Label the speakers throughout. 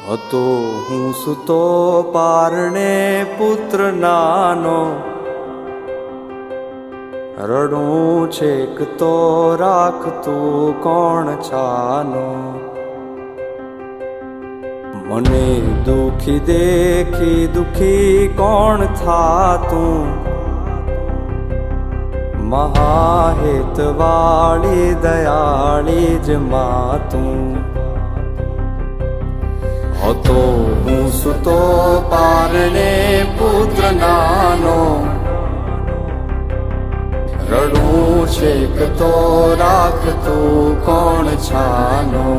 Speaker 1: હતો હું સૂતો પારણે પુત્ર નાનો, રડું છેક તો રાખતું કોણ છાનો. મને દુખી દેખી દુખી કોણ થાતું, મહાહેતવાળી દયાળી જ માતું. હતો હું સૂતો પારણે પુત્ર નાનો, રડું છેક તો રાખતું કોણ છાનો.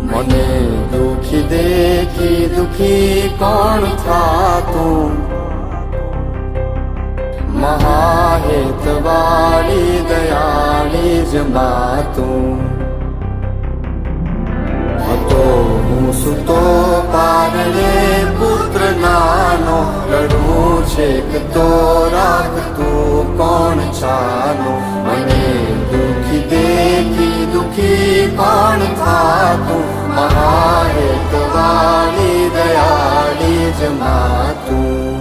Speaker 1: મને દુખી દેખી દુખી કોણ થાતું, મહાહેતવાળી દયાળી જ માતું. હતો હું સૂતો પારણે પુત્ર નાનો, રડું છેક તો રાખતું કોણ છાનો. મને દુખી દેખી દુખી કોણ થાતું, મહાહેતવાળી દયાળી જ માતું.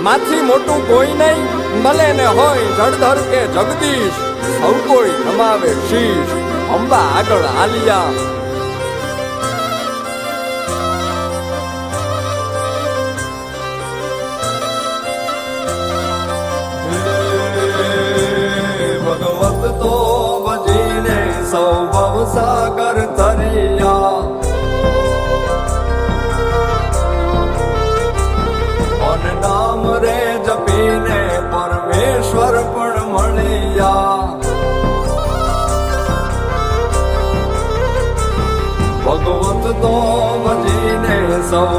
Speaker 2: માથી મોટું કોઈ નહીં, ભલે ને હોય જળધર કે જગદીશ, સૌ કોઈ નમાવે શીશ અંબા આગળ આલિયા.
Speaker 1: ભગવત તો ભજીને સૌ ભવસાગર તર્યા, મન નામ રે જપીને પરમેશ્વર પણ મળ્યા. ભગવત તો ભજીને સૌ